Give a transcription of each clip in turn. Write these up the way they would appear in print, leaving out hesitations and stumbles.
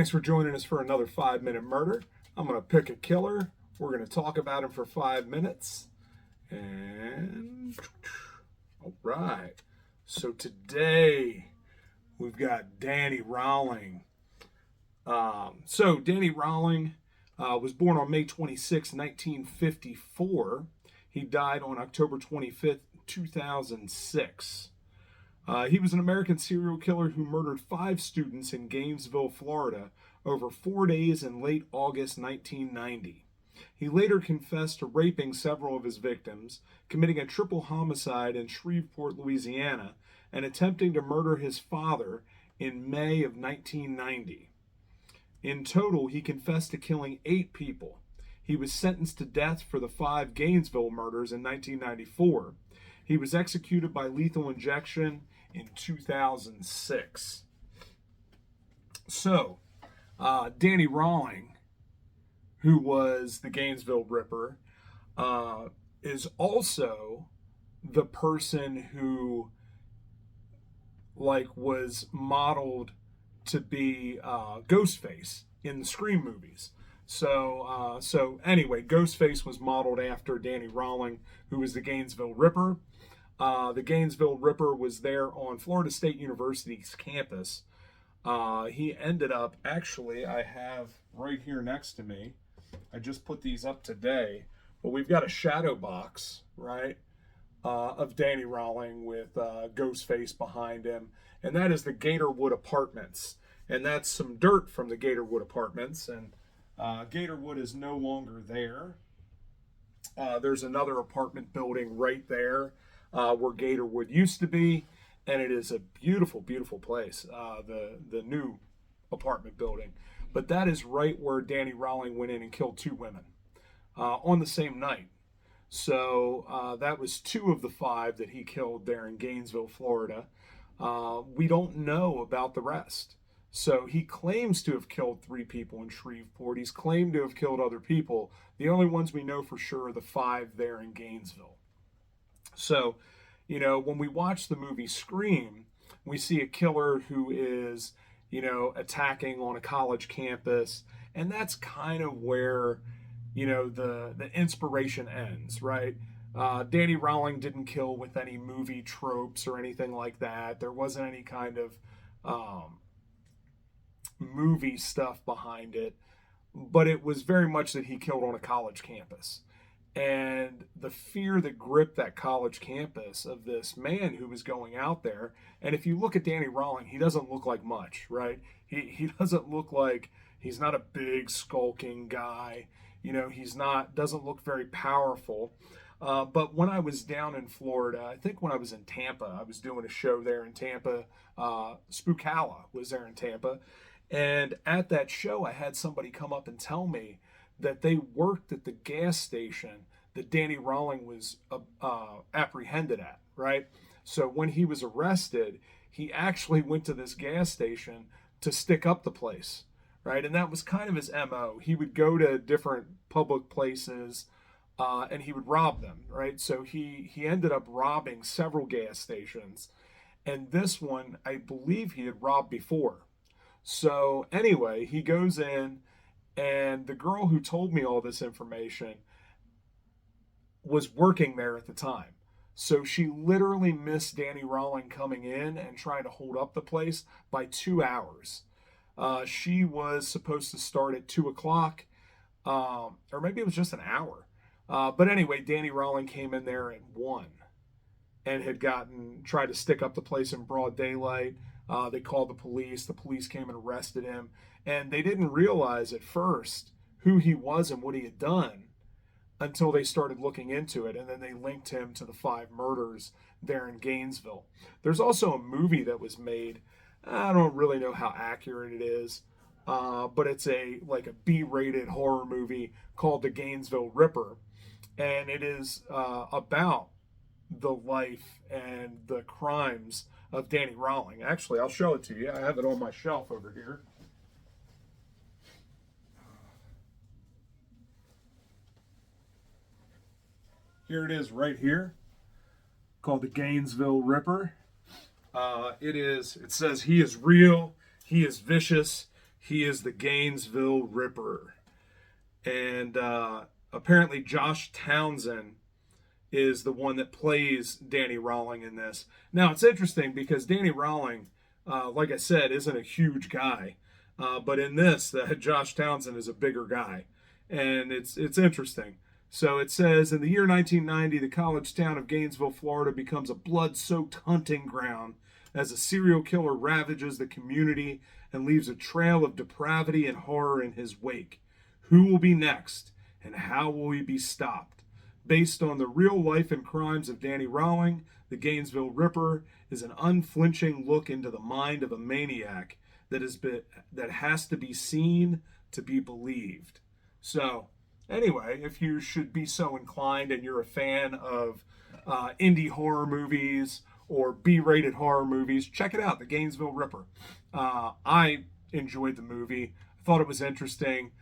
Thanks for joining us for another 5-minute murder. I'm going to pick a killer. We're going to talk about him for 5 minutes. And all right. So today we've got Danny Rawling. Danny Rawling was born on May 26, 1954. He died on October 25th, 2006. He was an American serial killer who murdered 5 students in Gainesville, Florida, over 4 days in late August 1990. He later confessed to raping several of his victims, committing a triple homicide in Shreveport, Louisiana, and attempting to murder his father in May of 1990. In total, he confessed to killing 8 people. He was sentenced to death for the 5 Gainesville murders in 1994. He was executed by lethal injection in 2006. Danny Rawling, who was the Gainesville Ripper, is also the person who was modeled to be Ghostface in the Scream movies. So anyway, Ghostface was modeled after Danny Rawling, who was the Gainesville Ripper. The Gainesville Ripper was there on Florida State University's campus. He ended up, actually, I have right here next to me, I just put these up today, but we've got a shadow box, right, of Danny Rawling with Ghostface behind him, and that is the Gatorwood Apartments. And that's some dirt from the Gatorwood Apartments, and Gatorwood is no longer there. There's another apartment building right there where Gatorwood used to be, and it is a beautiful, beautiful place, the new apartment building. But that is right where Danny Rawling went in and killed 2 women on the same night. So that was 2 of the 5 that he killed there in Gainesville, Florida. We don't know about the rest. So he claims to have killed 3 people in Shreveport. He's claimed to have killed other people. The only ones we know for sure are the 5 there in Gainesville. So, when we watch the movie Scream, we see a killer who is, attacking on a college campus. And that's kind of where, the inspiration ends, right? Danny Rawling didn't kill with any movie tropes or anything like that. There wasn't any kind of movie stuff behind it, but it was very much that he killed on a college campus. And the fear that gripped that college campus of this man who was going out there, and if you look at Danny Rawling, he doesn't look like much, right? He doesn't look like, he's not a big skulking guy, doesn't look very powerful. But when I was down in Florida, I think when I was in Tampa, I was doing a show there in Tampa. Spookalla was there in Tampa. And at that show, I had somebody come up and tell me that they worked at the gas station that Danny Rawling was apprehended at, right? So when he was arrested, he actually went to this gas station to stick up the place, right? And that was kind of his MO. He would go to different public places and he would rob them, right? So he ended up robbing several gas stations. And this one, I believe he had robbed before. So anyway, he goes in, and the girl who told me all this information was working there at the time. So she literally missed Danny Rawling coming in and trying to hold up the place by 2 hours. She was supposed to start at 2 o'clock, or maybe it was just an hour. But anyway, Danny Rawling came in there at 1 and had tried to stick up the place in broad daylight. They called the police. The police came and arrested him. And they didn't realize at first who he was and what he had done until they started looking into it. And then they linked him to the 5 murders there in Gainesville. There's also a movie that was made. I don't really know how accurate it is, but it's a B-rated horror movie called The Gainesville Ripper. And it is about the life and the crimes of Danny Rawling. Actually, I'll show it to you. I have it on my shelf over here. Here it is right here, called The Gainesville Ripper. It says he is real, he is vicious, He is the Gainesville Ripper. And apparently, Josh Townsend is the one that plays Danny Rawling in this. Now, it's interesting because Danny Rawling, like I said, isn't a huge guy. But in this, Josh Townsend is a bigger guy. And it's interesting. So it says, in the year 1990, the college town of Gainesville, Florida becomes a blood-soaked hunting ground as a serial killer ravages the community and leaves a trail of depravity and horror in his wake. Who will be next, and how will he be stopped? Based on the real life and crimes of Danny Rawling, the Gainesville Ripper is an unflinching look into the mind of a maniac that has to be seen to be believed. So, anyway, if you should be so inclined and you're a fan of indie horror movies or B-rated horror movies, check it out, The Gainesville Ripper. I enjoyed the movie. I thought it was interesting.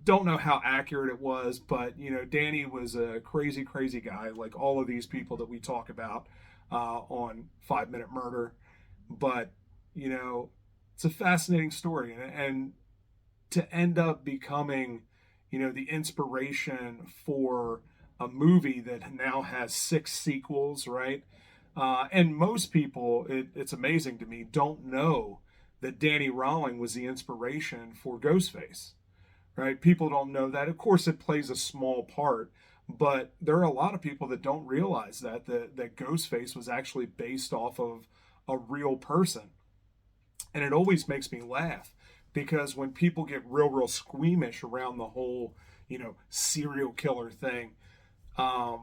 Don't know how accurate it was, but Danny was a crazy, crazy guy, like all of these people that we talk about on 5 Minute Murder. But it's a fascinating story, and to end up becoming the inspiration for a movie that now has 6 sequels, right? And most people, it's amazing to me, don't know that Danny Rawling was the inspiration for Ghostface. Right? People don't know that. Of course, it plays a small part, but there are a lot of people that don't realize that Ghostface was actually based off of a real person. And it always makes me laugh because when people get real squeamish around the whole, serial killer thing, the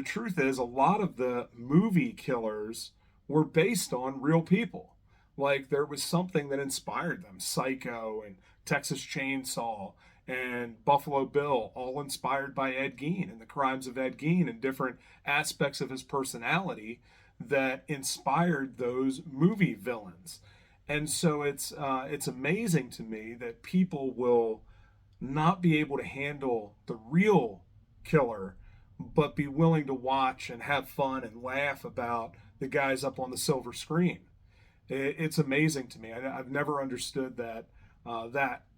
truth is a lot of the movie killers were based on real people. Like there was something that inspired them. Psycho and Texas Chainsaw and Buffalo Bill, all inspired by Ed Gein and the crimes of Ed Gein and different aspects of his personality that inspired those movie villains. And so it's amazing to me that people will not be able to handle the real killer, but be willing to watch and have fun and laugh about the guys up on the silver screen. It's amazing to me. I've never understood that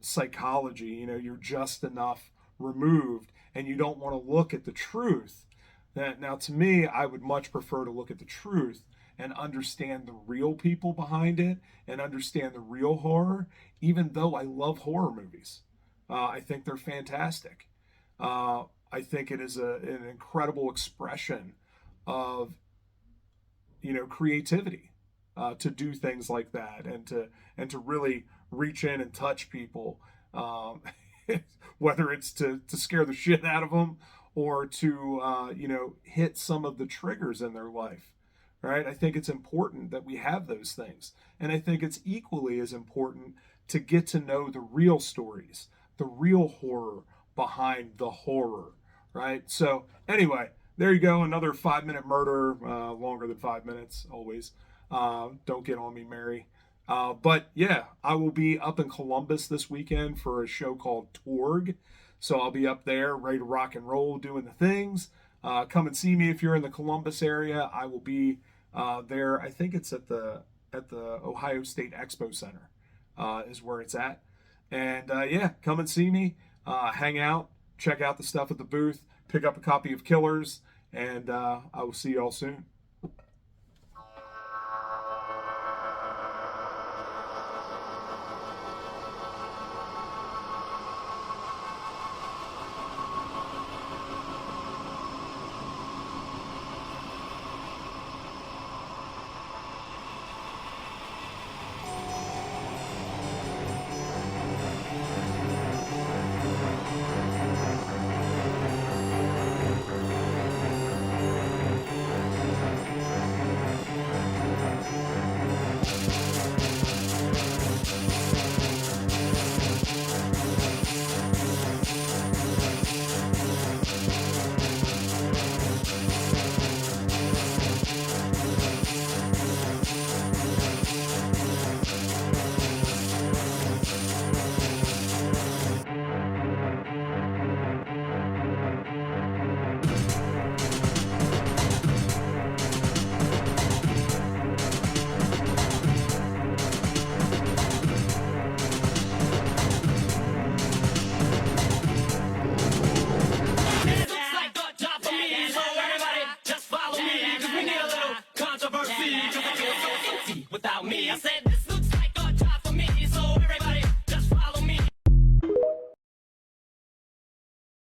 psychology. You're just enough removed, and you don't want to look at the truth. Now, to me, I would much prefer to look at the truth and understand the real people behind it and understand the real horror. Even though I love horror movies, I think they're fantastic. I think it is an incredible expression of creativity. To do things like that and to really reach in and touch people, whether it's to scare the shit out of them or to hit some of the triggers in their life, right? I think it's important that we have those things, and I think it's equally as important to get to know the real stories, the real horror behind the horror, right? So anyway, there you go, another 5 Minute Murder, longer than 5 minutes always. Don't get on me, Mary. But yeah, I will be up in Columbus this weekend for a show called Torg. So I'll be up there ready to rock and roll doing the things. Come and see me if you're in the Columbus area. I will be there. I think it's at the Ohio State Expo Center is where it's at. And yeah, come and see me. Hang out, check out the stuff at the booth, pick up a copy of Killers, and I will see you all soon.